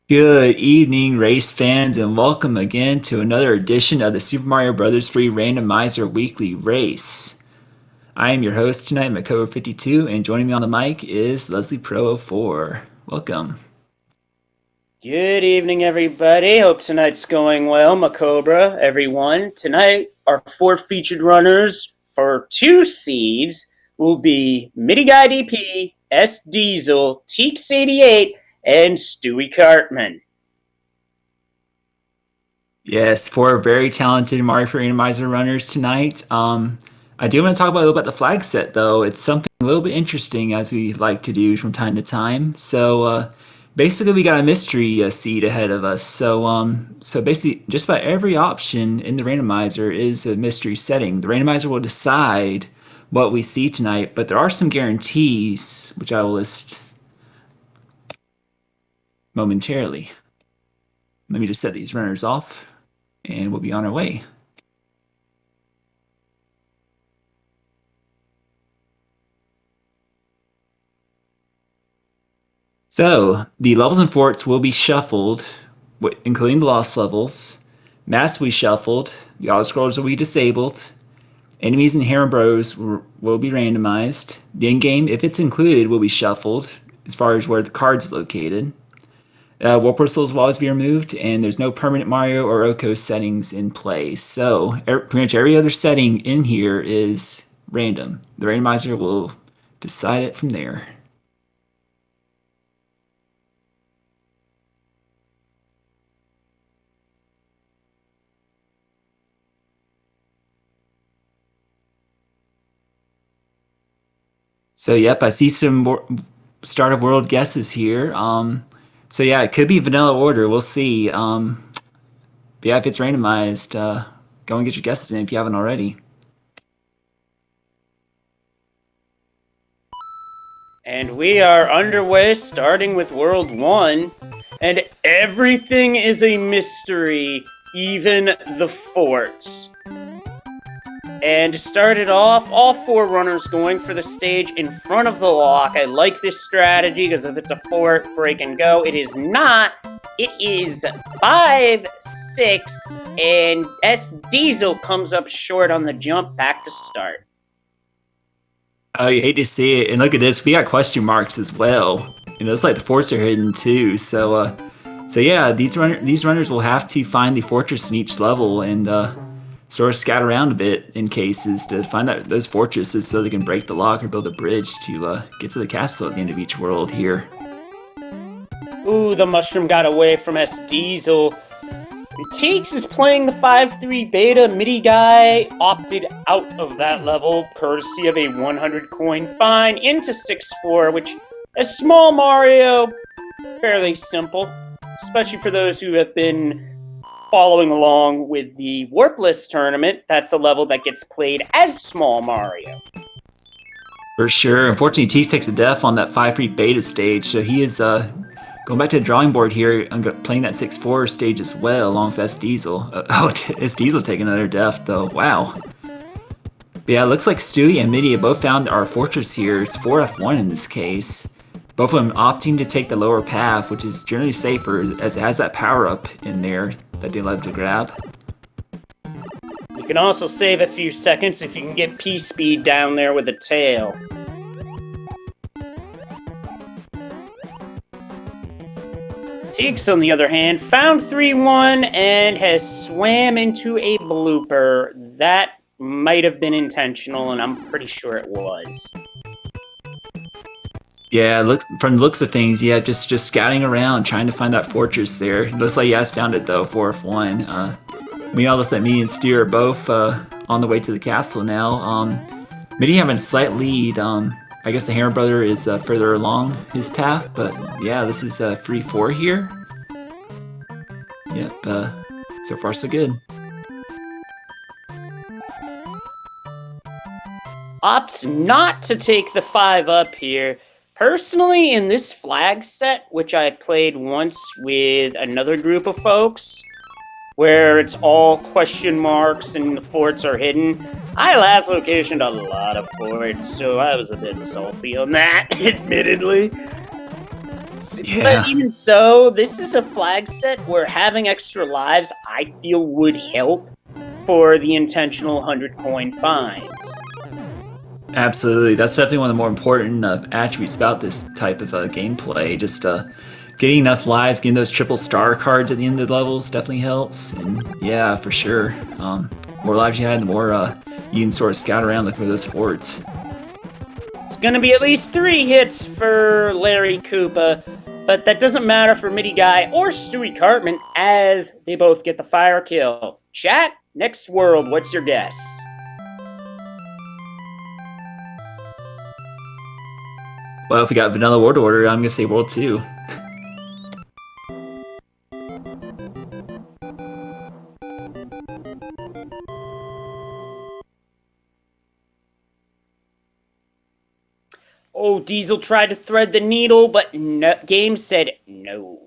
Good evening, race fans, and welcome again to another edition of the Super Mario Bros. Free Randomizer Weekly Race. I am your host tonight, Makoa52, and joining me on the mic is Leslie Pro04. Welcome. Good evening, everybody. Hope tonight's going well. Macobra, everyone. Tonight, our four featured runners for 2 seeds will be Mitty Guy DP, S Diesel, Teeks88, and Stewie Cartman. Yes, four very talented Mario Free Randomizer runners tonight. I do want to talk about a little bit the flag set, though. It's something a little bit interesting, as we like to do from time to time. So, basically, we got a mystery seed ahead of us. So basically, just about every option in the randomizer is a mystery setting. The randomizer will decide what we see tonight, but there are some guarantees, which I will list momentarily. Let me just set these runners off, and we'll be on our way. So, the levels and forts will be shuffled, including the lost levels. Maps will be shuffled. The auto scrollers will be disabled. Enemies and Hammer Bros will be randomized. The in-game, if it's included, will be shuffled as far as where the card's located. Warpless will always be removed, and there's no permanent Mario or Oko settings in play. So, pretty much every other setting in here is random. The randomizer will decide it from there. So, yep, I see some start of world guesses here. So yeah, it could be vanilla order. We'll see. But yeah, if it's randomized, go and get your guesses in if you haven't already. And we are underway, starting with World 1. And everything is a mystery, even the forts. And to start it off, all four runners going for the stage in front of the lock. I like this strategy because if it's a fort, break and go. It is not. It is 5, 6, and S Diesel comes up short on the jump back to start. Oh, you hate to see it. And look at this, we got question marks as well. And it looks like the forts are hidden too. So yeah, these runners will have to find the fortress in each level and sort of scout around a bit in cases to find out those fortresses so they can break the lock or build a bridge to get to the castle at the end of each world here. Ooh, the mushroom got away from S Diesel. And Teeks is playing the 5-3 beta. Mitty Guy opted out of that level, courtesy of a 100 coin fine into 6-4, which, as small Mario, fairly simple, especially for those who have been following along with the Warpless tournament. That's a level that gets played as small Mario. For sure. Unfortunately, Teeks takes a death on that 5-3 beta stage, so he is going back to the drawing board here and playing that 6-4 stage as well, along with S Diesel. S Diesel taking another death, though. Wow. But yeah, it looks like Stewie and Mitty have both found our fortress here. It's 4F1 in this case. Both of them opting to take the lower path, which is generally safer as it has that power-up in there that they love to grab. You can also save a few seconds if you can get P-Speed down there with a tail. Teeks, on the other hand, found 3-1 and has swam into a blooper. That might have been intentional, and I'm pretty sure it was. Yeah, from the looks of things, yeah, just scouting around, trying to find that fortress there. It looks like he has found it, though, 4F1. Meanwhile, looks like me and Stu are both on the way to the castle now. Mitty having a slight lead. I guess the Hammer Brother is further along his path, but yeah, this is 3-4 here. Yep, so far so good. Opts not to take the 5 up here. Personally, in this flag set, which I played once with another group of folks, where it's all question marks and the forts are hidden, I last locationed a lot of forts, so I was a bit salty on that, admittedly. But Yeah. even so, this is a flag set where having extra lives, I feel, would help for the intentional 100 coin fines. Absolutely, that's definitely one of the more important attributes about this type of gameplay. Just getting enough lives, getting those triple star cards at the end of the levels definitely helps. And yeah, for sure, more lives you had, the more you can sort of scout around looking for those forts. It's gonna be at least 3 hits for Larry Koopa, but that doesn't matter for Midi Guy or Stewie Cartman as they both get the fire kill. Chat, next world, what's your guess? Well, if we got Vanilla World Order, I'm gonna say World 2. Oh, Diesel tried to thread the needle, but no, game said no.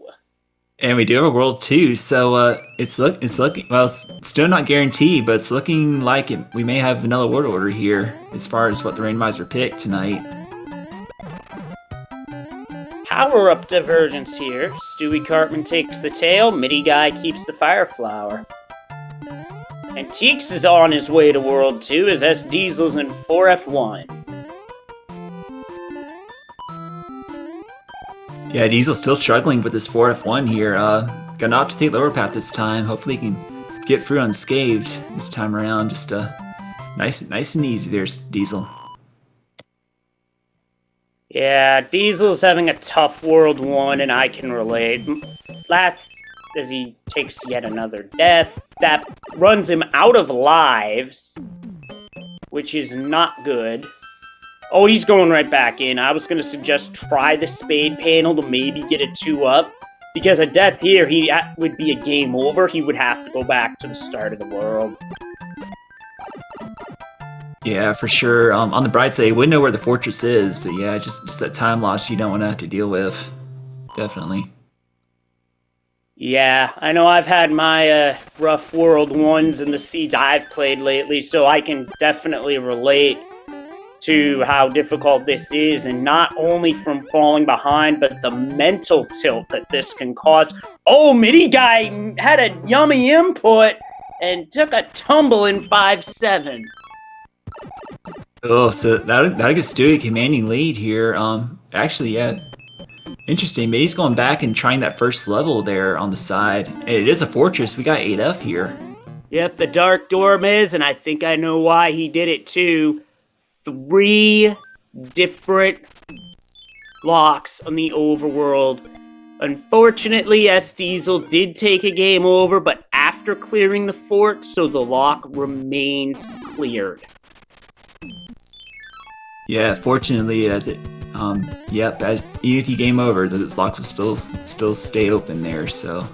And we do have a World 2, so it's looking well. It's still not guaranteed, but it's looking like we may have Vanilla World Order here as far as what the randomizer picked tonight. Power-up divergence here. Stewie Cartman takes the tail, Midi Guy keeps the fire flower. And Teeks is on his way to World 2 as S Diesel's in 4F1. Yeah, Diesel's still struggling with this 4F1 here. Gonna opt to take lower path this time. Hopefully he can get through unscathed this time around. Just nice and easy there, Diesel. Yeah, Diesel's having a tough World 1, and I can relate. Last, as he takes yet another death, that runs him out of lives, which is not good. Oh, he's going right back in. I was going to suggest try the spade panel to maybe get a 2-up, because a death here, he would be a game over. He would have to go back to the start of the world. Yeah, for sure. On the bright side, you wouldn't know where the fortress is, but yeah, just that time loss you don't want to have to deal with. Definitely. Yeah, I know I've had my rough World 1s in the seeds I've played lately, so I can definitely relate to how difficult this is, and not only from falling behind, but the mental tilt that this can cause. Oh, Midi Guy had a yummy input and took a tumble in 5-7. Oh, so that'll give Stewie a commanding lead here. Actually, yeah, interesting. Midi's going back and trying that first level there on the side. And it is a fortress. We got 8F here. Yep, the Dark Dorm is, and I think I know why he did it too. 3 different locks on the overworld. Unfortunately, S Diesel did take a game over, but after clearing the fort, so the lock remains cleared. Yeah, fortunately, yep. Even if you game over, those locks will still stay open there. So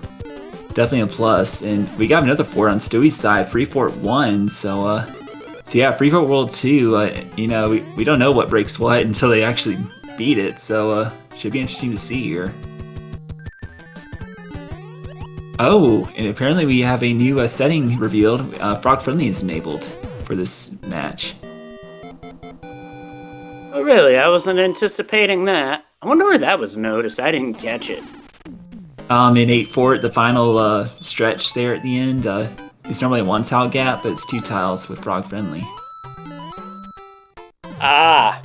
definitely a plus. And we got another fort on Stewie's side, Free Fort 1. So yeah, Free Fort World 2. We don't know what breaks what until they actually beat it. So should be interesting to see here. Oh, and apparently we have a new setting revealed. Frog Friendly is enabled for this match. Oh, really? I wasn't anticipating that. I wonder where that was noticed. I didn't catch it. In 8 Fort, the final stretch there at the end, it's normally a 1-tile gap, but it's 2 tiles with Frog Friendly. Ah.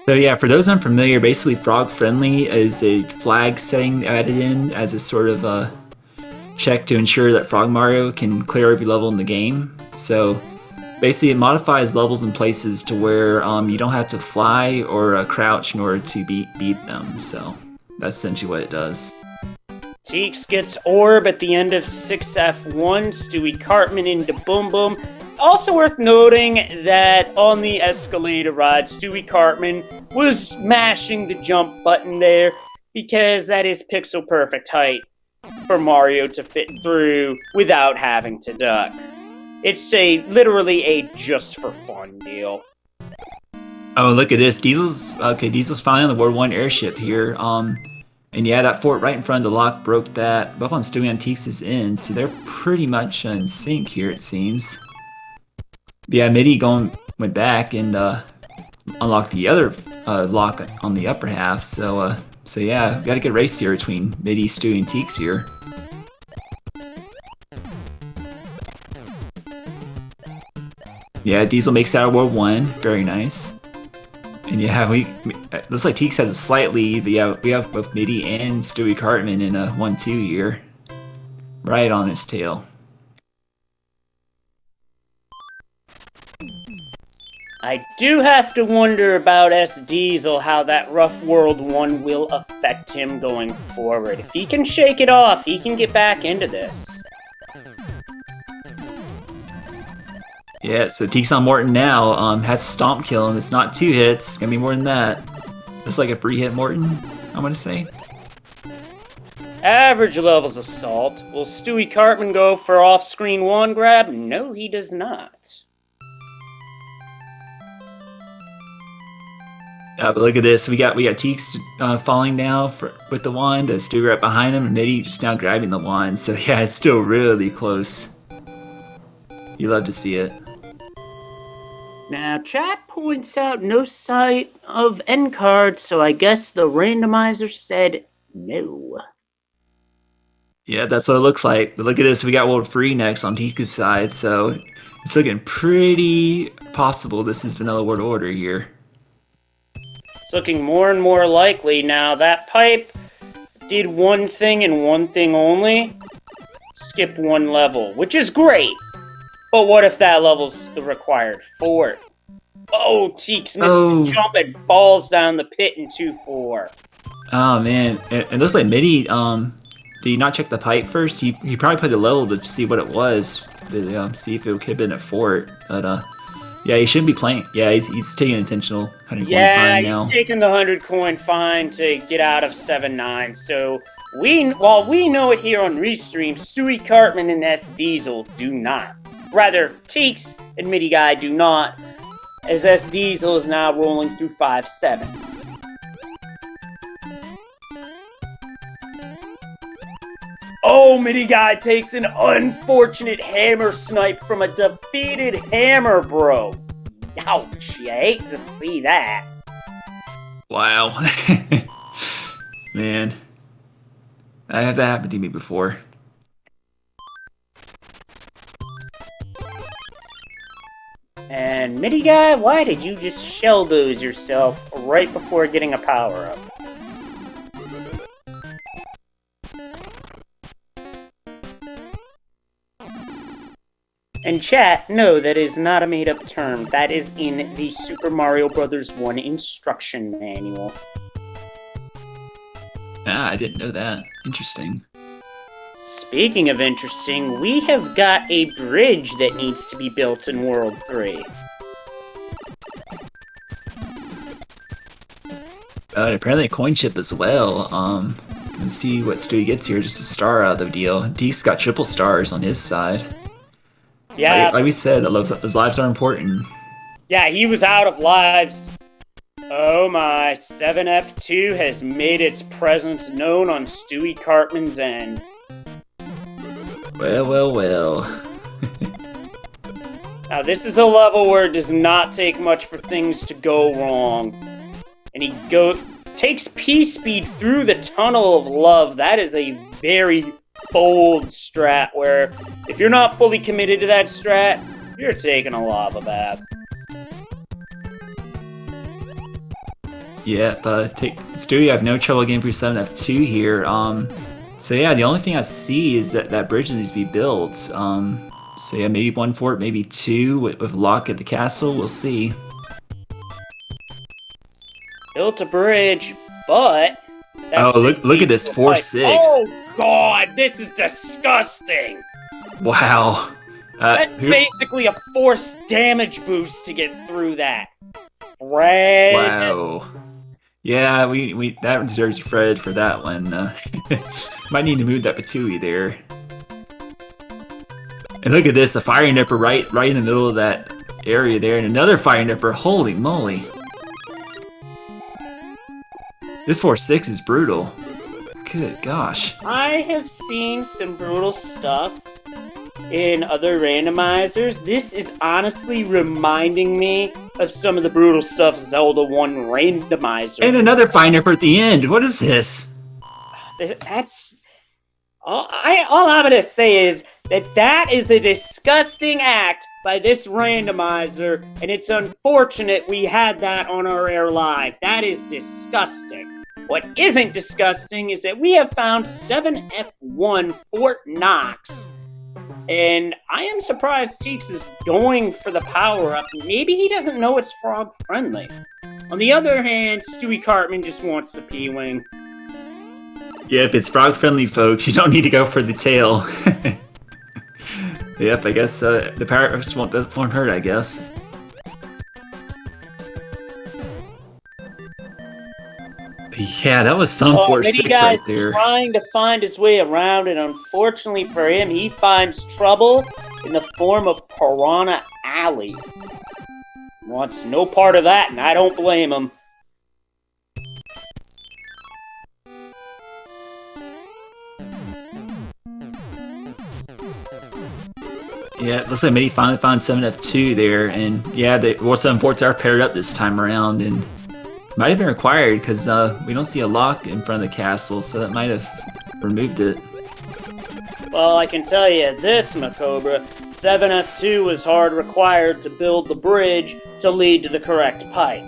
So yeah, for those unfamiliar, basically Frog Friendly is a flag setting added in as a sort of check to ensure that Frog Mario can clear every level in the game. So basically it modifies levels and places to where you don't have to fly or crouch in order to beat them. So that's essentially what it does. Teeks gets Orb at the end of 6F1, Stewie Cartman into Boom Boom. Also worth noting that on the escalator ride, Stewie Cartman was mashing the jump button there because that is pixel perfect height for Mario to fit through without having to duck. It's literally a just for fun deal. Oh, look at this. Diesel's finally on the World 1 airship here. And yeah, that fort right in front of the lock broke that. Both on Stewie and Teeks' end, so they're pretty much in sync here, it seems. But yeah, Midi went back and unlocked the other lock on the upper half. So yeah, we got a good race here between Midi, Stewie, and Teeks here. Yeah, Diesel makes out of World 1. Very nice. And yeah, it looks like Teeks has a slight lead, but yeah, we have both Midi and Stewie Cartman in a 1-2 here. Right on his tail. I do have to wonder about S Diesel, how that rough World 1 will affect him going forward. If he can shake it off, he can get back into this. Yeah, so Teeks on Morton now has a stomp kill, and it's not 2 hits. It's gonna be more than that. Looks like a 3-hit Morton, I'm gonna say. Average levels assault. Will Stewie Cartman go for off-screen 1 grab? No, he does not. But look at this. We got Teeks falling now with the wand. Stewie right behind him, and Midi just now grabbing the wand. So yeah, it's still really close. You love to see it. Now, chat points out no sight of end card, so I guess the randomizer said no. Yeah, that's what it looks like. But look at this. We got World 3 next on Teeks' side, so it's looking pretty possible this is Vanilla World Order here. It's looking more and more likely now. That pipe did one thing and one thing only. Skip 1 level, which is great. But what if that level's the required 4? Oh, Teeks missed the jump and falls down the pit in 2-4. Oh man, it looks like Midi, did he not check the pipe first? He probably put the level to see what it was, to see if it could have been a fort. But yeah, he shouldn't be playing. Yeah, he's taking an intentional 100 coin fine now. He's taking the 100 coin fine to get out of 7-9. So while we know it here on Restream, Stewie Cartman and S Diesel do not. Rather, Teeks and Midi Guy do not, as S Diesel is now rolling through 5-7. Oh, Midi Guy takes an unfortunate hammer snipe from a defeated Hammer Bro. Ouch, you hate to see that. Wow. Man. I had that happen to me before. And Midi Guy, why did you just shell those yourself right before getting a power-up? And chat, no, that is not a made-up term. That is in the Super Mario Bros. 1 instruction manual. Ah, I didn't know that. Interesting. Speaking of interesting, we have got a bridge that needs to be built in World 3. And apparently a coin chip as well. Let's see what Stewie gets here. Just a star out of the deal. Deek's got triple stars on his side. Yeah. Like we said, those lives are important. Yeah, he was out of lives. Oh my, 7F2 has made its presence known on Stewie Cartman's end. Well. Now this is a level where it does not take much for things to go wrong. And he takes P-Speed through the Tunnel of Love. That is a very bold strat where if you're not fully committed to that strat, you're taking a lava bath. Yeah, but Stewie, I have no trouble getting through 7F2 here. So yeah, the only thing I see is that bridge needs to be built. So yeah, maybe 1 fort, maybe 2 with Locke at the castle. We'll see. Built a bridge, but... Oh, look at this 4-6. Oh god, this is disgusting. Wow. That's basically a force damage boost to get through that. Fred. Wow. Yeah, we that deserves Fred for that one. Might need to move that Patooey there. And look at this, a fire nipper right in the middle of that area there, and another fire nipper. Holy moly! This 4-6 is brutal. Good gosh. I have seen some brutal stuff in other randomizers. This is honestly reminding me of some of the brutal stuff Zelda 1 randomizer. And another fine effort at the end. What is this? That's all I'm gonna say is that is a disgusting act by this randomizer, and it's unfortunate we had that on our air live. That is disgusting. What isn't disgusting is that we have found 7F1 Fort Knox, and I am surprised Teeks is going for the power-up. Maybe he doesn't know it's frog-friendly. On the other hand, Stewie Cartman just wants the P-Wing. Yeah, if it's frog-friendly, folks, you don't need to go for the tail. Yep, I guess the power-ups won't hurt, I guess. Yeah, that was some 4-6 right there. Trying to find his way around, and unfortunately for him, he finds trouble in the form of Piranha Alley. Wants no part of that, and I don't blame him. Yeah, it looks like Mitty finally found 7F2 there, and yeah, the War 7 forts are paired up this time around, and might have been required because we don't see a lock in front of the castle, so that might have removed it. Well, I can tell you this, Macobra, 7F2 was hard required to build the bridge to lead to the correct pipe.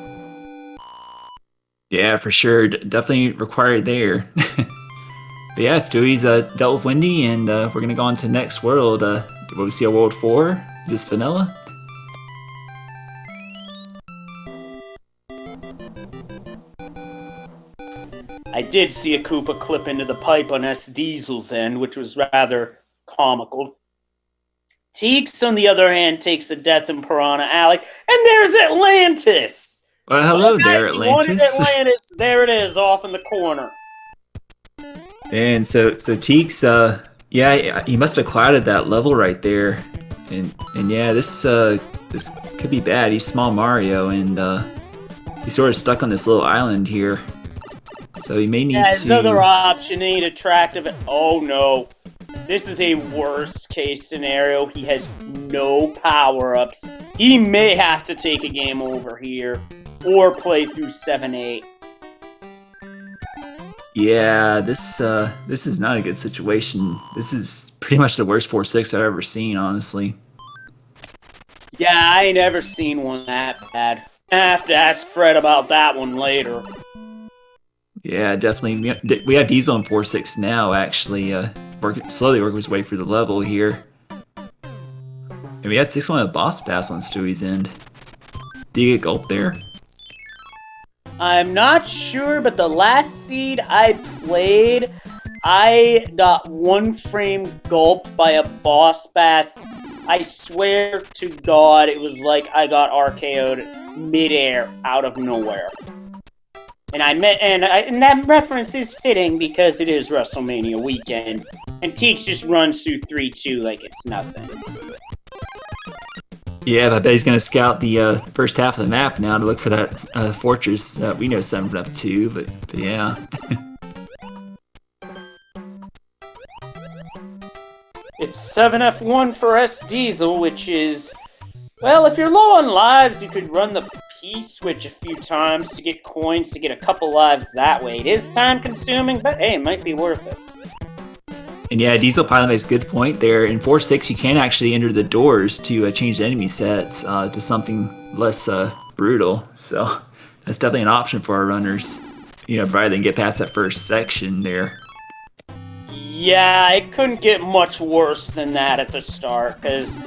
Yeah, for sure, definitely required there. But yeah, Stewie's dealt with Wendy, and we're gonna go on to the next world. Will we see a World 4? Is this vanilla? I did see a Koopa clip into the pipe on S. Diesel's end, which was rather comical. Teeks, on the other hand, takes a death in Piranha Alley, and there's Atlantis! Well, hello there, Atlantis. Wanted Atlantis. There it is, off in the corner. And so Teeks, yeah, he must have clouded that level right there, and yeah, this could be bad. He's small Mario, and he's sort of stuck on this little island here, so he may need to. His other option ain't attractive. Oh no, this is a worst case scenario. He has no power-ups. He may have to take a game over here, or play through 7-8. Yeah, this is not a good situation. This is pretty much the worst 4-6 I've ever seen, honestly. Yeah, I ain't ever seen one that bad. I have to ask Fred about that one later. Yeah, definitely. We have Diesel in 4-6 now, actually. Slowly working his way through the level here. And we had 6-1 at boss pass on Stewie's end. Do you get gulp there? I'm not sure, but the last seed I played, I got 1 frame gulped by a boss bass. I swear to God, it was like I got RKO'd midair out of nowhere. And that reference is fitting because it is WrestleMania weekend, and Teeks just runs through 3-2 like it's nothing. Yeah, but I bet he's going to scout the first half of the map now to look for that fortress that we know 7F2, but yeah. It's 7F1 for S. Diesel, which is, well, if you're low on lives, you could run the P-switch a few times to get coins to get a couple lives that way. It is time-consuming, but hey, it might be worth it. And yeah, Diesel Pilot makes a good point there. In 4-6, you can actually enter the doors to change the enemy sets to something less brutal. So that's definitely an option for our runners, provided they can get past that first section there. Yeah, it couldn't get much worse than that at the start, because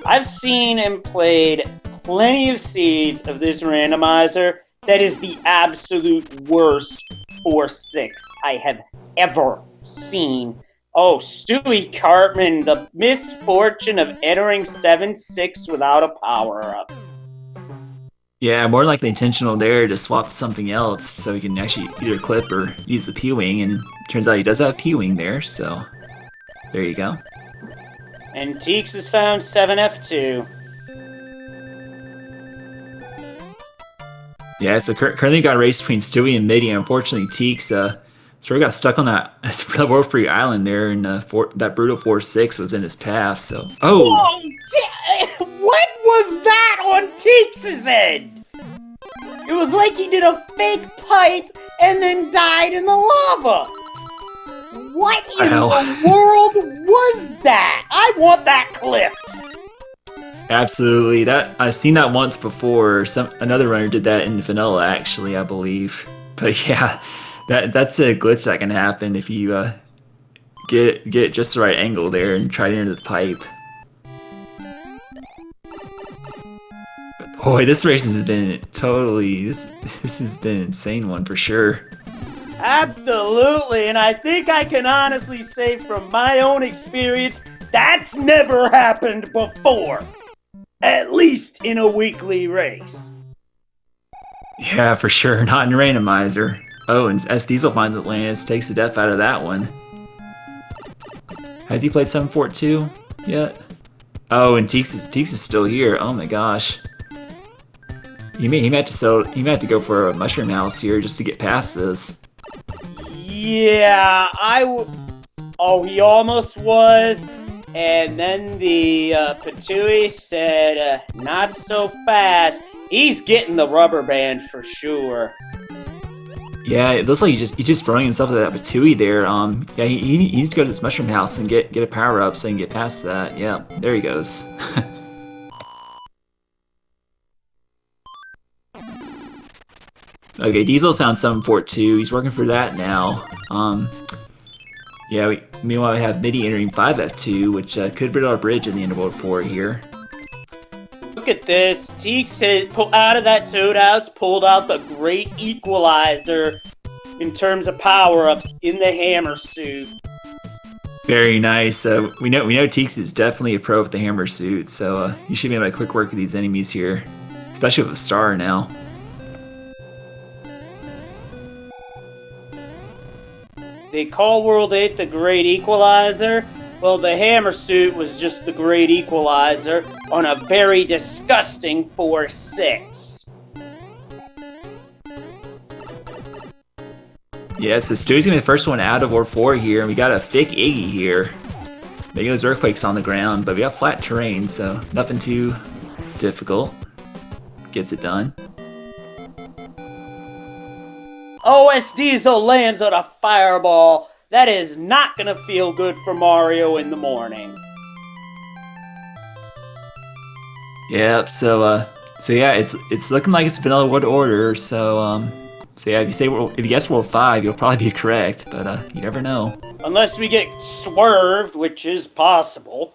I've seen and played plenty of seeds of this randomizer that is the absolute worst 4-6 I have ever seen. Oh, Stewie Cartman, the misfortune of entering 7-6 without a power-up. Yeah, more likely intentional there to swap to something else so he can actually either clip or use the P-Wing, and turns out he does have P-Wing there, so there you go. And Teeks has found 7F2. Yeah, so currently got a race between Stewie and Mitty, and unfortunately Teeks sort of got stuck on that World Free Island there, and that brutal 4-6 was in his path, so... Oh! Whoa, what was that on Teeks' end? It was like he did a fake pipe and then died in the lava. What in the world was that? I want that clipped. Absolutely. That I've seen that once before. Another runner did that in vanilla, actually, I believe. But yeah, that's a glitch that can happen if you get just the right angle there and try to enter the pipe. Boy, this race has been totally this has been an insane one for sure. Absolutely, and I think I can honestly say from my own experience, that's never happened before. At least in a weekly race. Yeah, for sure. Not in randomizer. Oh, and S Diesel finds Atlantis, takes the death out of that one. Has he played 7 Fort 2 yet? Oh, and Teeks is still here. Oh my gosh. He may have to go for a mushroom house here just to get past this. Yeah, oh, he almost was. And then the Patui said, not so fast. He's getting the rubber band for sure. Yeah, it looks like he's just throwing himself at that Patui there. Yeah, he needs to go to this mushroom house and get a power up so he can get past that. Yeah, there he goes. Okay, Diesel sounds 7 Fort 2. He's working for that now. Yeah, meanwhile we have Midi entering 5F2, which could rid our bridge in the end of World 4 here. Look at this. Teeks had out of that Toad House, pulled out the great equalizer in terms of power-ups in the hammer suit. Very nice. We know Teeks is definitely a pro with the hammer suit, so you should be able to quick work with these enemies here, especially with a star now. They call World 8 the Great Equalizer. Well, the hammer suit was just the Great Equalizer on a very disgusting 4-6. Yeah, so Stewie's gonna be the first one out of World 4 here, and we got a fake Iggy here. Making those earthquakes on the ground, but we got flat terrain, so nothing too difficult. Gets it done. OS Diesel lands on a fireball. That is not gonna feel good for Mario in the morning. Yeah, so yeah, it's looking like it's vanilla World Order. So yeah, if you guess World 5, you'll probably be correct, but you never know. Unless we get swerved, which is possible.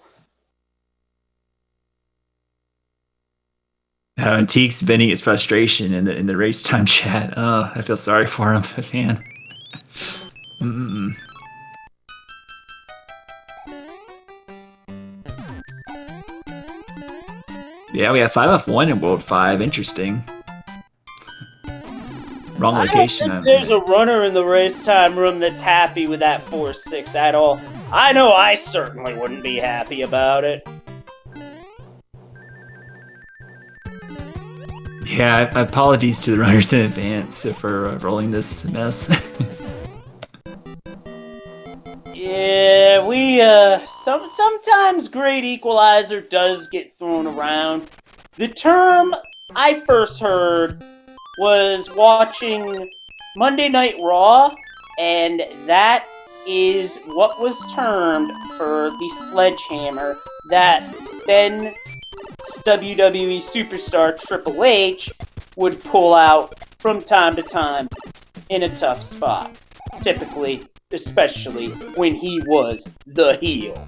And Teeks venting his frustration in the race time chat. Oh, I feel sorry for him, man. Yeah, we have 5F1 in World 5. Interesting. Wrong location. I don't think there's a runner in the race time room that's happy with that 4-6 at all. I know I certainly wouldn't be happy about it. Yeah, apologies to the runners in advance for rolling this mess. Yeah, we, sometimes Great Equalizer does get thrown around. The term I first heard was watching Monday Night Raw, and that is what was termed for the sledgehammer that then WWE superstar Triple H would pull out from time to time in a tough spot. Typically, especially when he was the heel.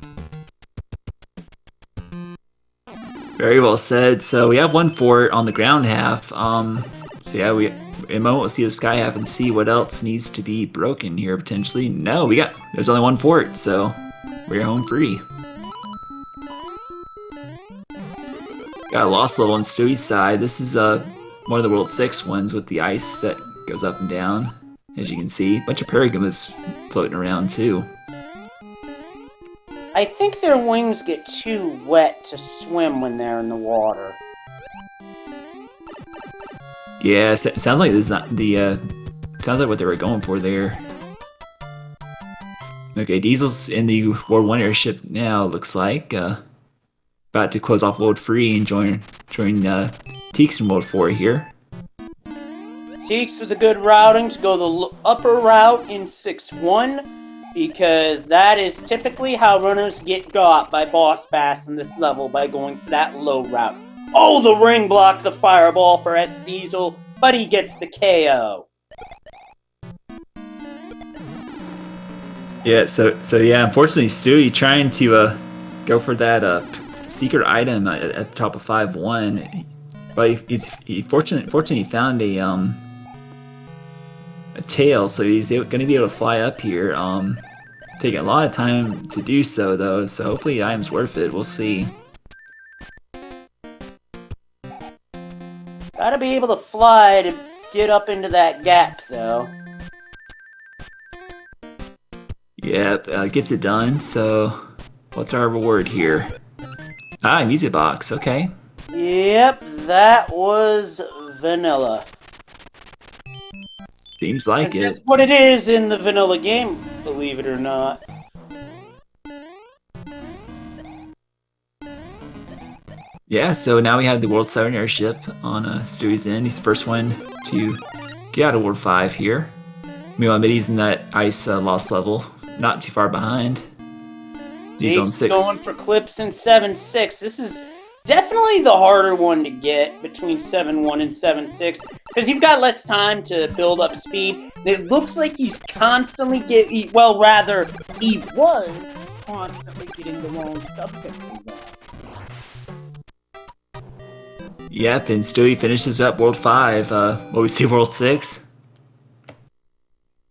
Very well said. So we have one fort on the ground half. So yeah, in a moment we'll see the sky half and see what else needs to be broken here potentially. No, there's only one fort, so we're home free. Got a lost level on Stewie's side. This is one of the World 6 ones with the ice that goes up and down. As you can see, a bunch of Perigamas floating around too. I think their wings get too wet to swim when they're in the water. Yeah, it sounds like this is not the sounds like what they were going for there. Okay, Diesel's in the World 1 airship now, looks like. About to close off World 3 and join join Teeks in World 4 here. Teeks with a good routing to go the upper route in 6-1, because that is typically how runners get got by Boss Bass in this level, by going for that low route. Oh, the ring blocked the fireball for S Diesel, but he gets the KO. Yeah, so yeah, unfortunately, Stewie trying to go for that secret item at the top of 5-1, but he fortunately found a tail, so he's going to be able to fly up here. Taking a lot of time to do so though, so hopefully the item's worth it. We'll see. Gotta be able to fly to get up into that gap though. Yep, gets it done. So, what's our reward here? Ah, music box. Okay. Yep, that was vanilla. Seems like it. That's what it is in the vanilla game, believe it or not. Yeah, so now we have the World 7 airship on Stewie's end. He's the first one to get out of World 5 here. Meanwhile, Middy's in that ice lost level, not too far behind. He's on 6. Going for clips in 7-6. This is definitely the harder one to get between 7-1 and 7-6, because you've got less time to build up speed. It looks like he's constantly he was constantly getting the wrong subpixel there. Yep, and Stewie finishes up World 5. Will we see World 6?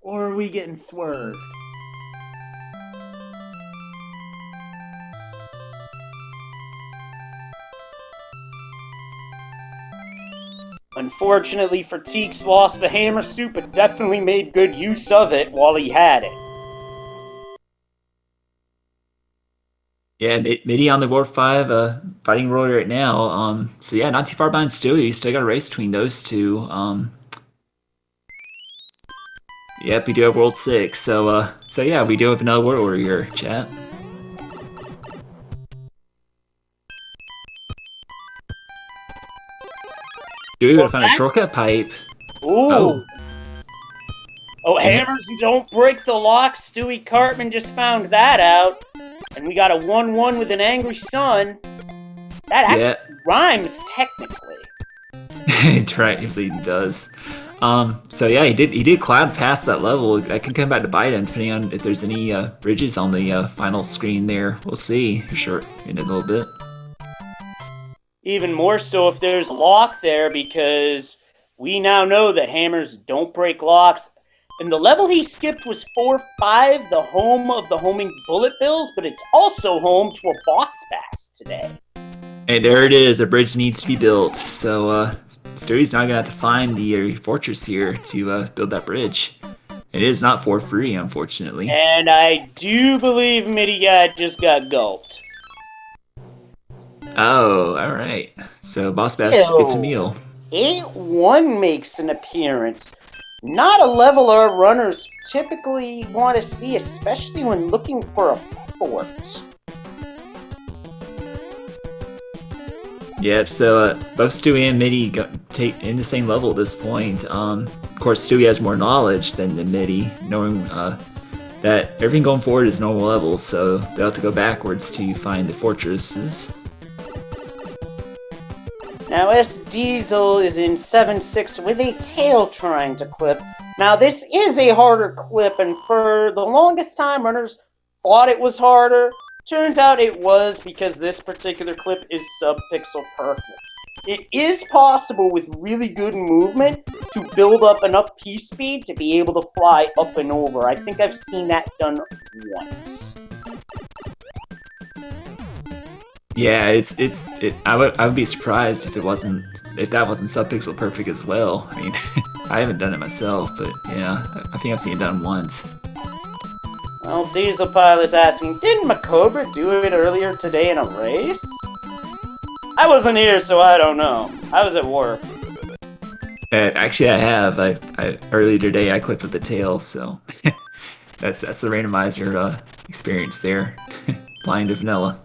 Or are we getting swerved? Unfortunately for Teeks, lost the hammer suit, but definitely made good use of it while he had it. Yeah, Middy on the World 5 fighting world right now. So yeah, not too far behind Stewie. Still got a race between those two. Yep, we do have World 6. So yeah, we do have another world order here, chat. Stewie would have found a shortcut pipe. Ooh. Oh, hammers don't break the locks. Stewie Cartman just found that out. And we got a 1-1 with an angry sun. That actually rhymes technically. It technically does. So yeah, he did cloud past that level. I can come back to bite him depending on if there's any bridges on the final screen there. We'll see for sure in a little bit. Even more so if there's a lock there, because we now know that hammers don't break locks. And the level he skipped was 4-5, the home of the homing bullet bills, but it's also home to a boss bass today. And there it is, a bridge needs to be built. So Stewie's not gonna have to find the fortress here to build that bridge. It is not for free, unfortunately. And I do believe Middy just got gulped. Oh, alright. So Boss Bass gets a meal. 8-1 makes an appearance. Not a level our runners typically want to see, especially when looking for a fort. Yep, so both Stewie and Middy take in the same level at this point. Of course, Stewie has more knowledge than Middy, knowing that everything going forward is normal levels, so they'll have to go backwards to find the fortresses. Now S Diesel is in 7-6 with a tail trying to clip. Now this is a harder clip, and for the longest time runners thought it was harder. Turns out it was, because this particular clip is sub-pixel perfect. It is possible with really good movement to build up enough P-speed to be able to fly up and over. I think I've seen that done once. Yeah, I would be surprised if that wasn't sub-pixel perfect as well. I mean, I haven't done it myself, but yeah, I think I've seen it done once. Well, Diesel Pilot's asking, didn't Macobra do it earlier today in a race? I wasn't here, so I don't know. I was at work. Actually, I have. Earlier today I clipped with the tail, so that's the randomizer experience there. Blind to vanilla.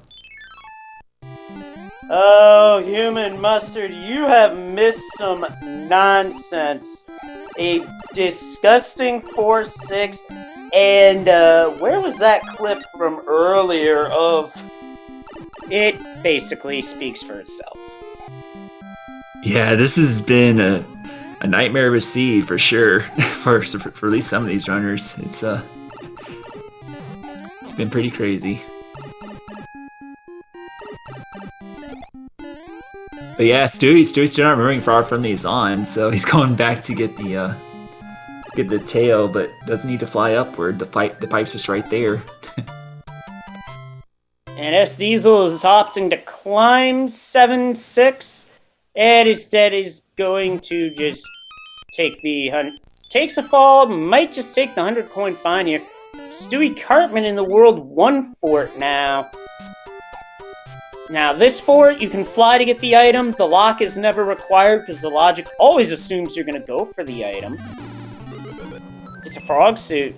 Oh, Human Mustard, you have missed some nonsense. A disgusting 4-6, and where was that clip from earlier of... It basically speaks for itself. Yeah, this has been a nightmare of a seed for sure. for at least some of these runners, it's been pretty crazy. But yeah, Stewie's still not remembering far from these on, so he's going back to get the tail, but doesn't need to fly upward. The pipe's just right there. And S Diesel is opting to climb 7-6, and instead is going to just take takes a fall, might just take the 100-coin fine here. Stewie Cartman in the World 1 fort now. Now, this fort, you can fly to get the item. The lock is never required because the logic always assumes you're going to go for the item. It's a frog suit.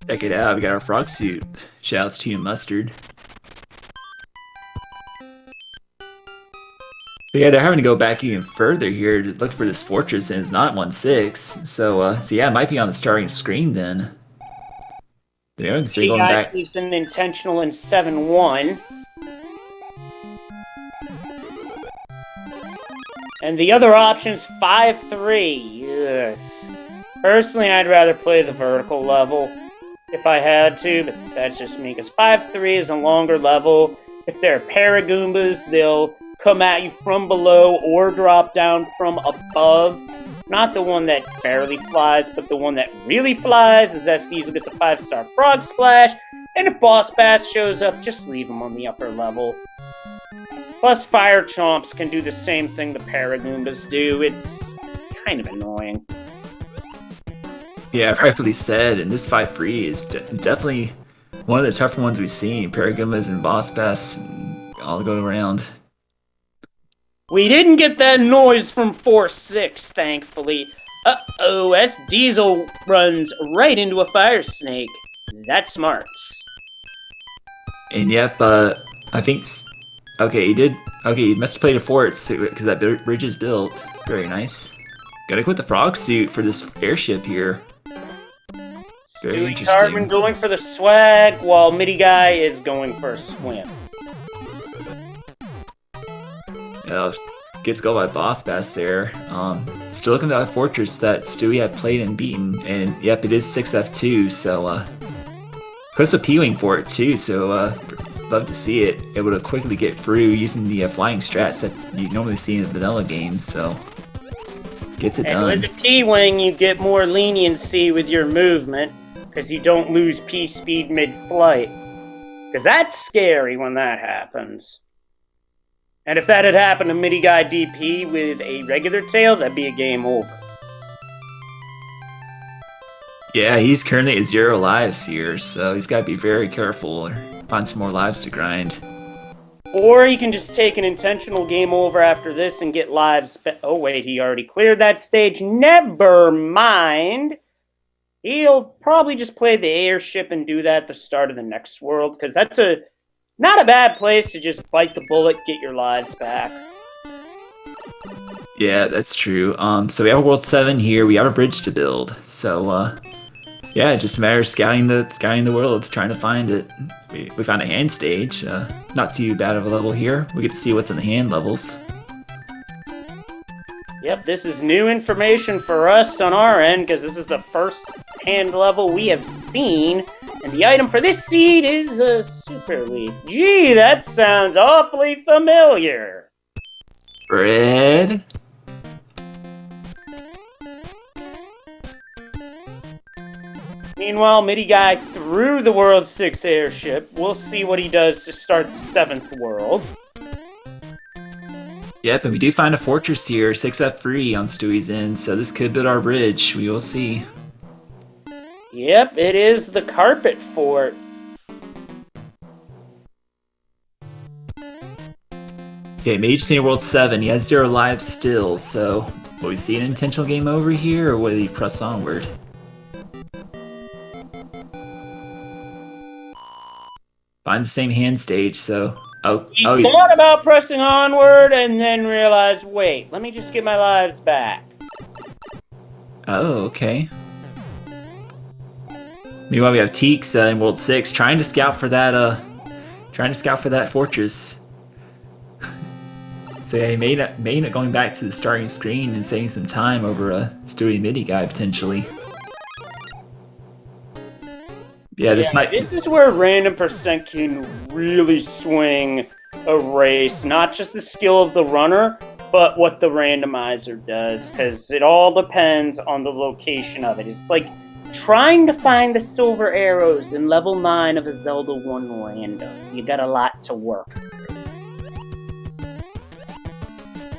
Check it out, we got our frog suit. Shouts to you, Mustard. So yeah, they're having to go back even further here to look for this fortress, and it's not 1-6. So yeah, it might be on the starting screen then. They're going back. Leaves an intentional in 7-1. And the other option is 5-3. Yes. Personally, I'd rather play the vertical level if I had to, but that's just me, because 5-3 is a longer level. If they're Paragoombas, they'll come at you from below or drop down from above. Not the one that barely flies, but the one that really flies, as S Diesel gets a 5-star frog splash, and if Boss Bass shows up, just leave him on the upper level. Plus, Fire Chomps can do the same thing the Paragoombas do. It's kind of annoying. Yeah, rightfully said, and this 5-3 is definitely one of the tougher ones we've seen. Paragoombas and Boss Bass all go around. We didn't get that noise from 4-6, thankfully. Uh-oh, S Diesel runs right into a fire snake. That's smarts. And yep, I think... Okay, he did... Okay, he must have played a fort, because that bridge is built. Very nice. Gotta quit the frog suit for this airship here. Very Stewie interesting. Cartman going for the swag, while Mitty Guy is going for a swim. Gets go by Boss Bass there. Still looking at that fortress that Stewie had played and beaten, and yep, it is 6F2, so puts a P-Wing for it too, so love to see it able to quickly get through using the flying strats that you normally see in the vanilla games, so gets it done. And with the P-Wing, you get more leniency with your movement, because you don't lose P-speed mid-flight. Because that's scary when that happens. And if that had happened to Mitty Guy DP with a regular tail, that'd be a game over. Yeah, he's currently at 0 lives here, so he's got to be very careful or find some more lives to grind. Or he can just take an intentional game over after this and get lives. Oh wait, he already cleared that stage. Never mind. He'll probably just play the airship and do that at the start of the next world, because that's not a bad place to just bite the bullet, get your lives back. Yeah, that's true. So we have a World 7 here. We have a bridge to build. So, yeah, just a matter of scouting the world, trying to find it. We found a hand stage. Not too bad of a level here. We get to see what's in the hand levels. Yep, this is new information for us on our end, because this is the first hand level we have seen. And the item for this seed is a Super Leaf. Gee, that sounds awfully familiar. Bread? Meanwhile, Mitty Guy threw the World 6 airship. We'll see what he does to start the 7th world. Yep, and we do find a fortress here, 6F3 on Stewie's end, so this could build our bridge. We will see. Yep, it is the Carpet Fort. Okay, Mage Senior World 7, he has 0 lives still, so will we see an intentional game over here, or will he press onward? Finds the same hand stage, so He oh, thought about pressing onward and then realized, wait, let me just get my lives back. oh, okay. Meanwhile, we have Teeks in World 6 trying to scout for that fortress. So yeah, he may end up going back to the starting screen and saving some time over a Stewie Midi guy potentially. Yeah, This is where random percent can really swing a race. Not just the skill of the runner, but what the randomizer does, because it all depends on the location of it. It's like trying to find the silver arrows in level 9 of a Zelda 1 random. You got a lot to work through.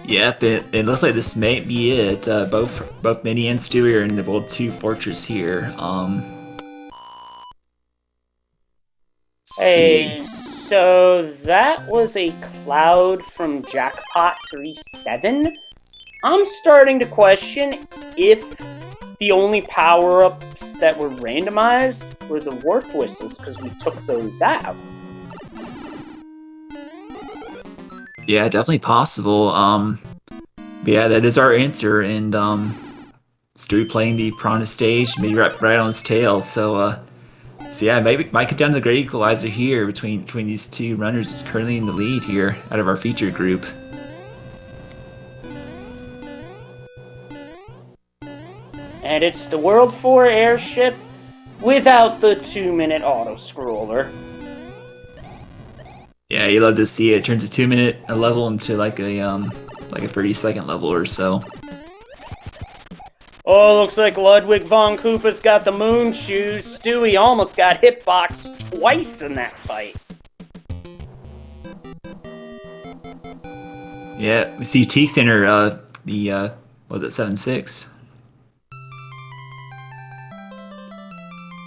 Yep, it looks like this may be it. Both Mini and Stewie are in the World 2 Fortress here. Hey, so that was a Cloud from Jackpot 37. I'm starting to question if the only power-ups that were randomized were the Warp Whistles, because we took those out. Yeah, definitely possible. But yeah, that is our answer, and Stewie playing the Piranha stage, maybe right on his tail. So yeah, maybe might come down to the great equalizer here between these two runners who's currently in the lead here out of our feature group. And it's the World 4 airship without the 2-minute auto-scroller. Yeah, you love to see it. It turns a 2-minute level into like a 30-second level or so. Oh, looks like Ludwig von Koopa's got the moon shoes. Stewie almost got hitboxed twice in that fight. Yeah, we see Teeks enter was it 7-6?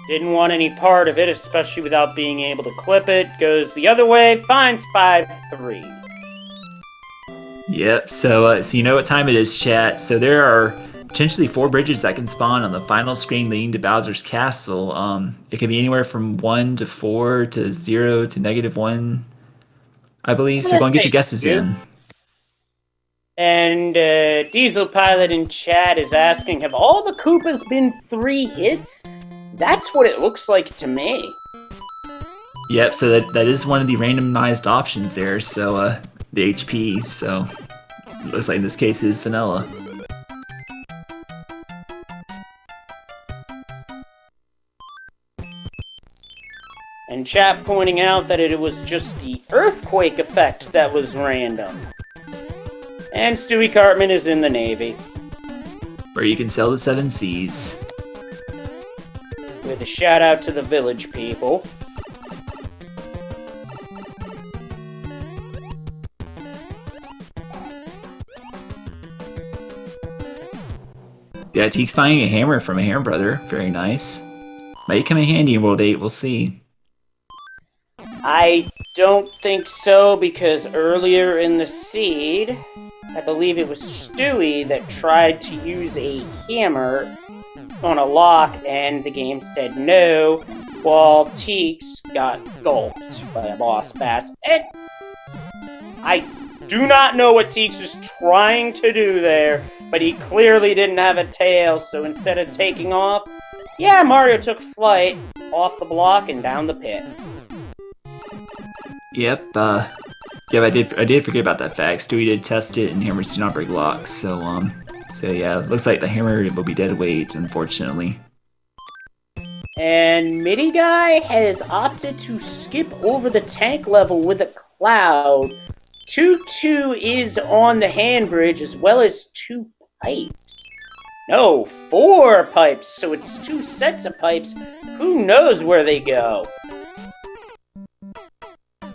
Didn't want any part of it, especially without being able to clip it. Goes the other way, finds 5-3. Yep, so you know what time it is, chat. So there are potentially 4 bridges that can spawn on the final screen leading to Bowser's Castle. It can be anywhere from 1 to 4 to 0 to -1, I believe. So go and get your guesses in. And Diesel Pilot in chat is asking, have all the Koopas been 3 hits? That's what it looks like to me. Yep, so that is one of the randomized options there. So the HP. So it looks like in this case it is vanilla. And chat pointing out that it was just the earthquake effect that was random. And Stewie Cartman is in the Navy. Where you can sell the 7 Cs. With a shout out to the village people. Yeah, Teeks finding a hammer from a Hammer Brother. Very nice. Might come in handy in World 8, we'll see. I don't think so, because earlier in the seed, I believe it was Stewie that tried to use a hammer on a lock, and the game said no, while Teeks got gulped by a boss bass. And I do not know what Teeks was trying to do there, but he clearly didn't have a tail, so instead of taking off, yeah, Mario took flight off the block and down the pit. Yep, yeah, I did forget about that fact. Stewie did test it, and hammers do not break locks. So yeah, looks like the hammer will be dead weight, unfortunately. And Midi Guy has opted to skip over the tank level with a Cloud. 2-2 is on the hand bridge, as well as 2 pipes. No, 4 pipes, so it's 2 sets of pipes. Who knows where they go?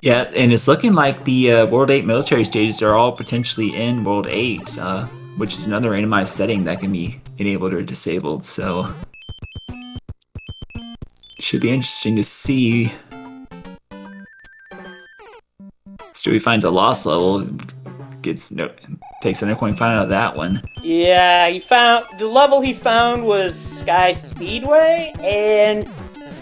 Yeah, and it's looking like the World 8 military stages are all potentially in World 8, which is another randomized setting that can be enabled or disabled, so should be interesting to see. Stewie finds a lost level, takes another coin find out of that one. Yeah, the level he found was Sky Speedway, and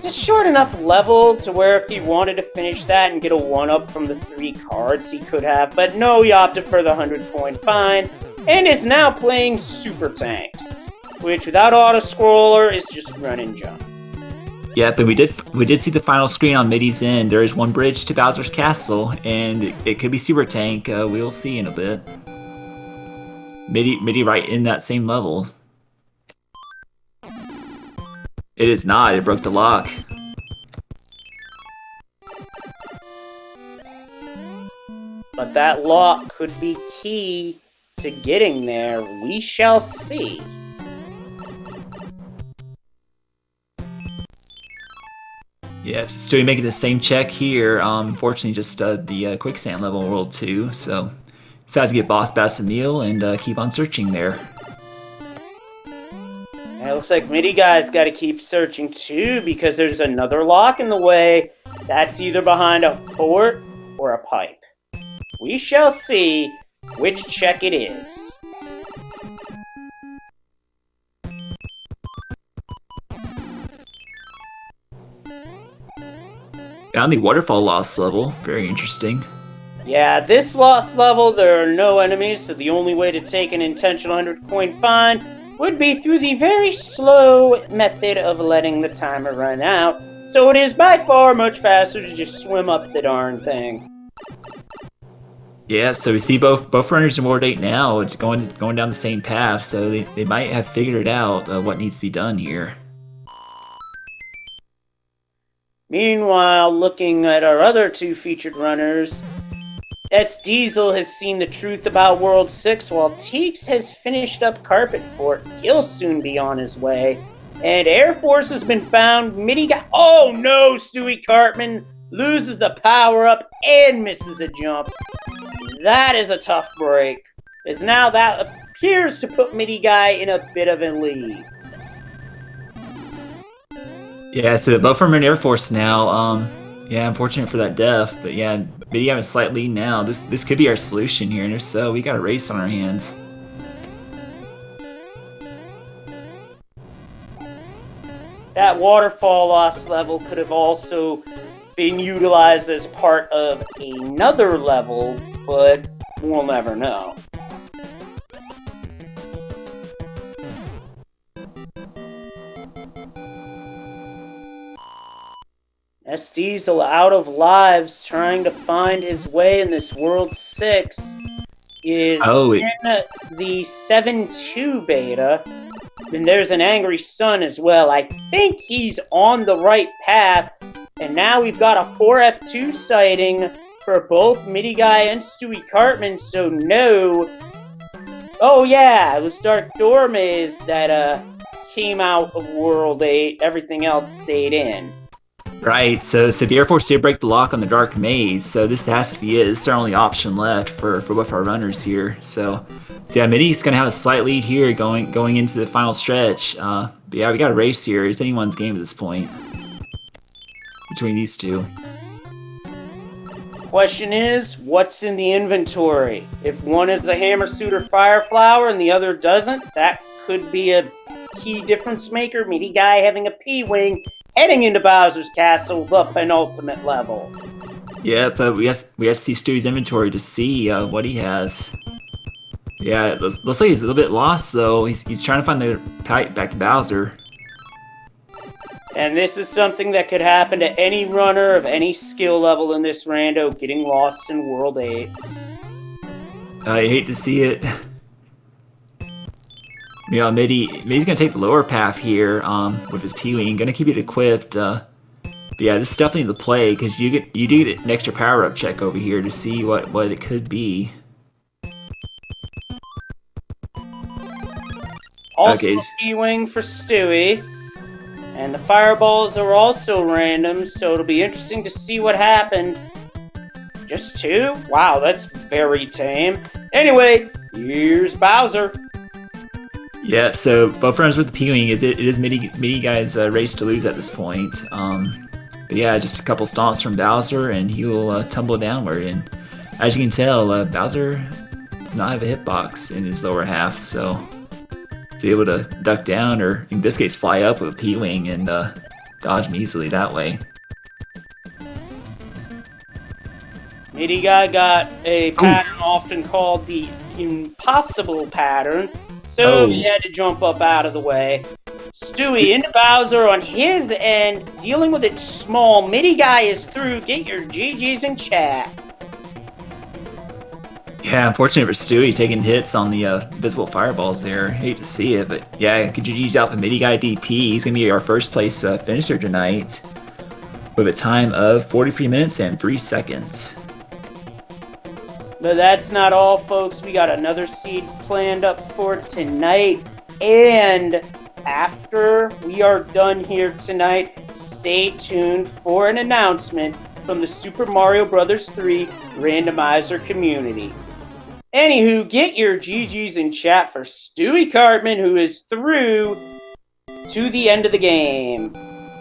It's a short enough level to where if he wanted to finish that and get a 1-up from the 3 cards, he could have. But no, he opted for the 100-point fine and is now playing Super Tanks, which without auto-scroller is just run and jump. Yep, and we did see the final screen on Midi's end. There is one bridge to Bowser's Castle, and it could be Super Tank. We'll see in a bit. Midi right in that same level. It is not. It broke the lock. But that lock could be key to getting there. We shall see. Yeah, Stewie making the same check here. Unfortunately, just the quicksand level World 2, so decided to get Boss Bassamil and keep on searching there. And it looks like Midi Guy's got to keep searching too, because there's another lock in the way. That's either behind a fort or a pipe. We shall see which check it is. Found the waterfall loss level. Very interesting. Yeah, this lost level, there are no enemies, so the only way to take an intentional 100-coin fine would be through the very slow method of letting the timer run out. So it is by far much faster to just swim up the darn thing. Yeah, so we see both runners in World 8 now. It's going down the same path, so they might have figured out what needs to be done here. Meanwhile, looking at our other 2 featured runners, S. Diesel has seen the truth about World 6, while Teeks has finished up Carpet Fort. He'll soon be on his way. And Air Force has been found. Midi Guy. Oh no! Stewie Cartman loses the power-up and misses a jump. That is a tough break, as now that appears to put Midi Guy in a bit of a lead. Yeah, so both of them are in Air Force now. Yeah, unfortunate for that death, but yeah, Midi have a slight lead now. This could be our solution here, and if so, we got a race on our hands. That waterfall loss level could have also been utilized as part of another level, but we'll never know. S. Diesel out of lives, trying to find his way in this World 6, is in the 7-2 beta. And there's an Angry Sun as well. I think he's on the right path. And now we've got a 4F2 sighting for both Midi Guy and Stewie Cartman, so no. Oh yeah, it was Dark Door Maze that came out of World 8. Everything else stayed in. Right, so the Air Force did break the lock on the Dark Maze, so this has to be it. This is our only option left for both our runners here. So yeah, Midi's gonna have a slight lead here going into the final stretch. But yeah, we got a race here. It's anyone's game at this point between these two. Question is, what's in the inventory? If one is a Hammer Suit or Fire Flower and the other doesn't, that could be a key difference maker. Midi Guy having a P-Wing, heading into Bowser's Castle, the penultimate level. Yeah, but we have to see Stewie's inventory to see what he has. Yeah, it looks like he's a little bit lost though. He's trying to find the pipe back to Bowser. And this is something that could happen to any runner of any skill level in this rando, getting lost in World 8. I hate to see it. You know, Midi's gonna take the lower path here with his P-Wing. Gonna keep it equipped. But yeah, this is definitely the play because you do get an extra power-up check over here to see what it could be. Also a P-Wing for Stewie. And the fireballs are also random, so it'll be interesting to see what happens. Just 2? Wow, that's very tame. Anyway, here's Bowser. Yeah, so both runners with the P-Wing. It is Midi Guy's race to lose at this point. But yeah, just a couple stomps from Bowser, and he will tumble downward. And as you can tell, Bowser does not have a hitbox in his lower half, so to be able to duck down, or in this case, fly up with a P-Wing and dodge him easily that way. Midi Guy got a pattern often called the impossible pattern, so he had to jump up out of the way. Stewie into Bowser on his end, dealing with it small. Midi Guy is through. Get your GGs in chat. Yeah, unfortunate for Stewie taking hits on the visible fireballs there. Hate to see it, but yeah, good GG's out for Midi Guy DP. He's going to be our first place finisher tonight with a time of 43 minutes and 3 seconds. But that's not all, folks. We got another seed planned up for tonight. And after we are done here tonight, stay tuned for an announcement from the Super Mario Bros. 3 randomizer community. Anywho, get your GGs in chat for Stewie Cartman, who is through to the end of the game,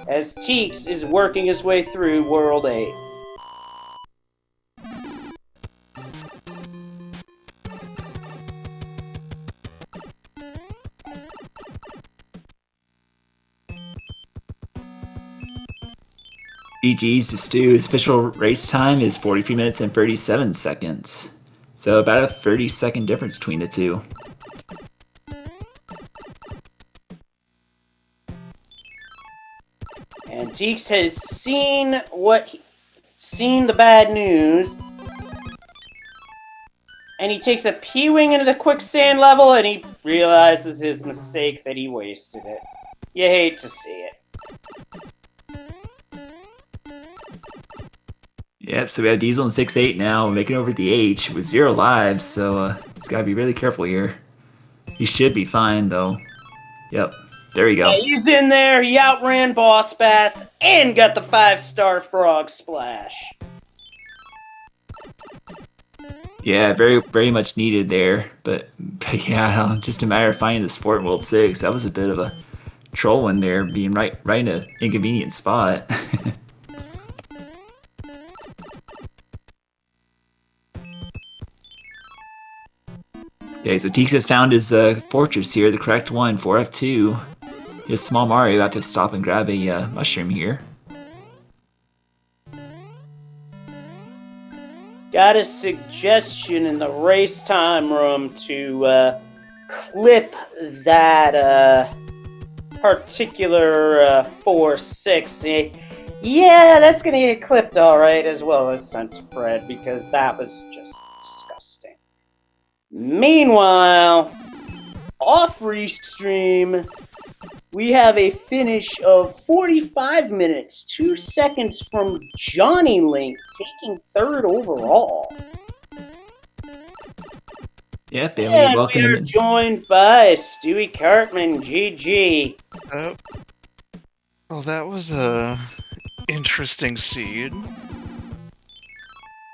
as Teeks is working his way through World 8. GG's to Stu. His official race time is 43 minutes and 37 seconds. So about a 30-second difference between the two. And Teeks has seen the bad news. And he takes a P-Wing into the quicksand level and he realizes his mistake that he wasted it. You hate to see it. Yep, so we have Diesel in 6-8 now, making over the H with 0 lives, so he's got to be really careful here. He should be fine, though. Yep, there you go. Yeah, he's in there, he outran Boss Bass, and got the 5-star Frog Splash. Yeah, very, very much needed there, but yeah, just a matter of finding this fort in World 6. That was a bit of a troll one there, being right in an inconvenient spot. Okay, so Teeks has found his fortress here, the correct one, 4F2. His small Mario about to stop and grab a mushroom here. Got a suggestion in the race time room to clip that particular 4-6. Yeah, that's gonna get clipped alright, as well as sent to Fred, because that was just disgusting. Meanwhile, off restream, we have a finish of 45 minutes, 2 seconds from Johnny Link, taking 3rd overall. Yeah, Bailey, And welcome we are in. joined by Stewie Cartman, GG. Well, that was a interesting seed.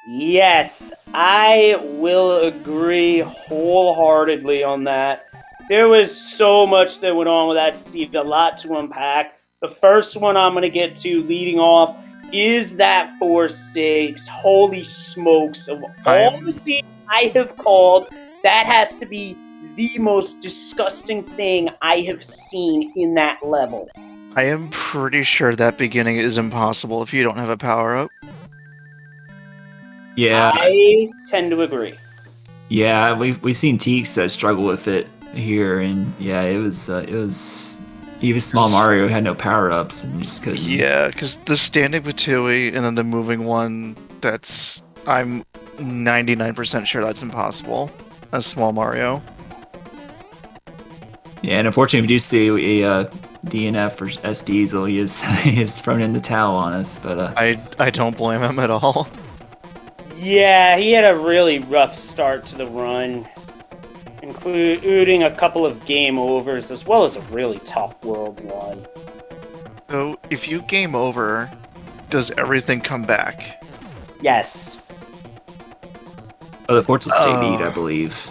Yes, I will agree wholeheartedly on that. There was so much that went on with that seed, a lot to unpack. The first one I'm going to get to leading off is that 4-6. Holy smokes, of all the seeds I have called, that has to be the most disgusting thing I have seen in that level. I am pretty sure that beginning is impossible if you don't have a power-up. Yeah, I tend to agree. yeah, we've seen Teeks struggle with it here, and yeah, it was even small Mario had no power ups and just couldn't. Yeah, because the standing Patui and then the moving one, I'm 99% sure that's impossible as small Mario. Yeah, and unfortunately, we do see a DNF for S Diesel. He is thrown in the towel on us, but I don't blame him at all. Yeah, he had a really rough start to the run, including a couple of game overs, as well as a really tough World 1. So, if you game over, does everything come back? Yes. oh, the Forza State lead, I believe.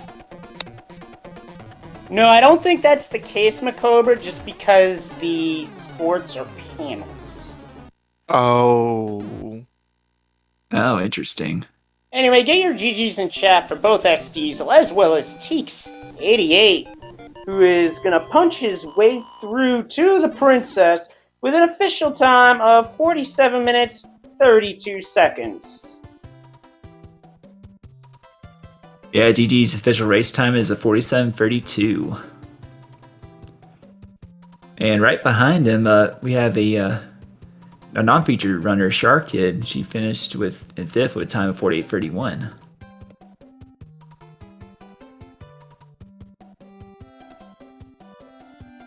No, I don't think that's the case, Macobra, just because the sports are panels. Oh. Oh, interesting. Anyway, get your GGs in chat for both S Diesel as well as Teeks88, who is going to punch his way through to the princess, with an official time of 47 minutes, 32 seconds. Yeah, GG's official race time is a 47:32. And right behind him, we have a non-featured runner, Shark Kid. She finished in fifth with a time of 48:31.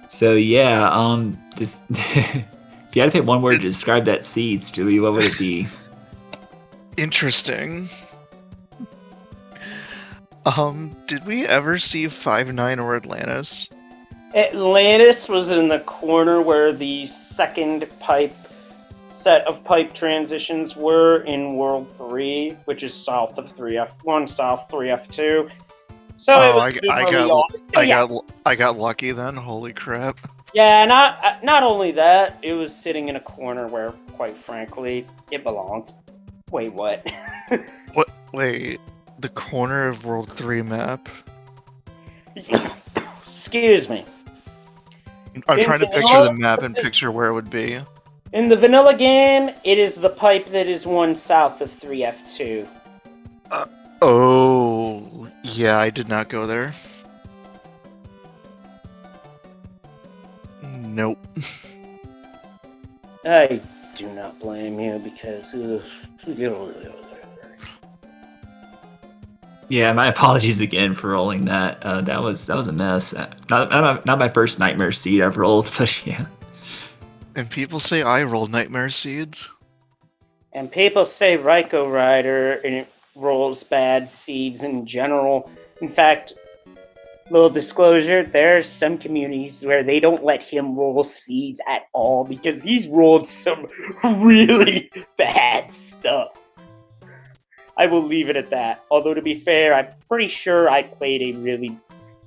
So yeah, this if you had to pick one word to describe that seed, Stewie, what would it be? Interesting. Did we ever see 5-9 or Atlantis? Atlantis was in the corner where the second set of pipe transitions were in World 3, which is south of 3F1, south 3F2. So it was I got lucky then. Holy crap! Yeah, not only that, it was sitting in a corner where, quite frankly, it belongs. Wait, what? What? Wait, the corner of World 3 map? Excuse me. I'm trying to picture the map and picture where it would be. In the vanilla game, it is the pipe that is one south of 3F2. Oh, yeah, I did not go there. Nope. I do not blame you because... Yeah, my apologies again for rolling that. That was a mess. Not my first nightmare seed I've rolled, but yeah. And people say I roll nightmare seeds. And people say Ryko Rider rolls bad seeds in general. In fact, little disclosure, there are some communities where they don't let him roll seeds at all because he's rolled some really bad stuff. I will leave it at that. Although to be fair, I'm pretty sure I played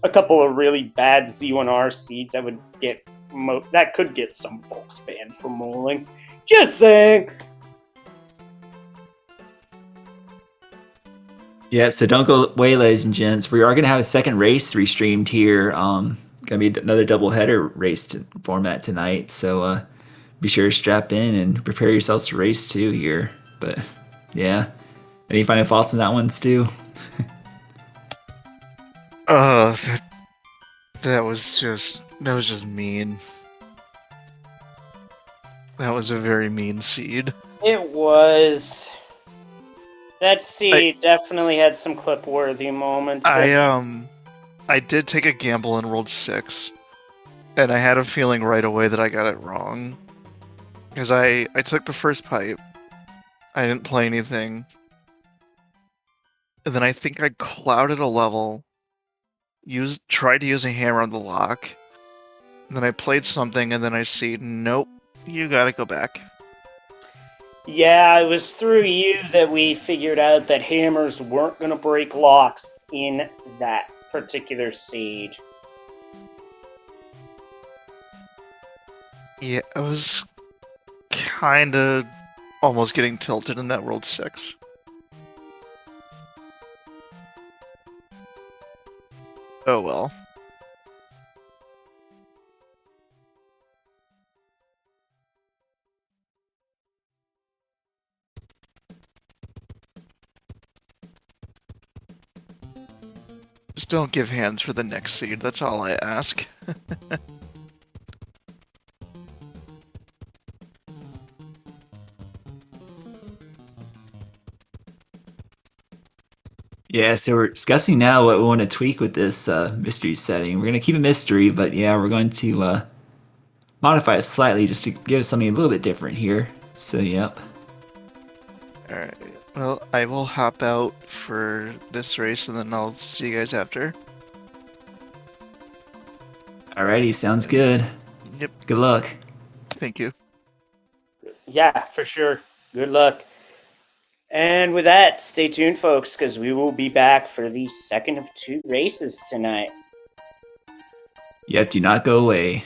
a couple of really bad Z1R seeds that could get some folks banned from rolling. Just saying. Yeah, so don't go away, ladies and gents. We are going to have a second race restreamed here. Going to be another doubleheader race format tonight. So be sure to strap in and prepare yourselves to race too here. But yeah, any final thoughts on that one, Stu? That was just mean. That was a very mean seed. It was. That seed definitely had some clip-worthy moments. I did take a gamble and rolled 6, and I had a feeling right away that I got it wrong. Because I took the first pipe, I didn't play anything, and then I think I clouded a level, tried to use a hammer on the lock, and then I played something, and then I see, nope, you gotta go back. Yeah, it was through you that we figured out that hammers weren't going to break locks in that particular seed. Yeah, I was kinda almost getting tilted in that World 6. Oh well. Just don't give hands for the next seed, that's all I ask. Yeah, so we're discussing now what we want to tweak with this mystery setting. We're going to keep it mystery, but yeah, we're going to modify it slightly just to give us something a little bit different here. So, yep. Alright, well, I will hop out for this race and then I'll see you guys after. Alrighty, sounds good. Yep. Good luck. Thank you. Yeah, for sure. Good luck. And with that, stay tuned, folks, because we will be back for the second of 2 races tonight. Yep, do not go away.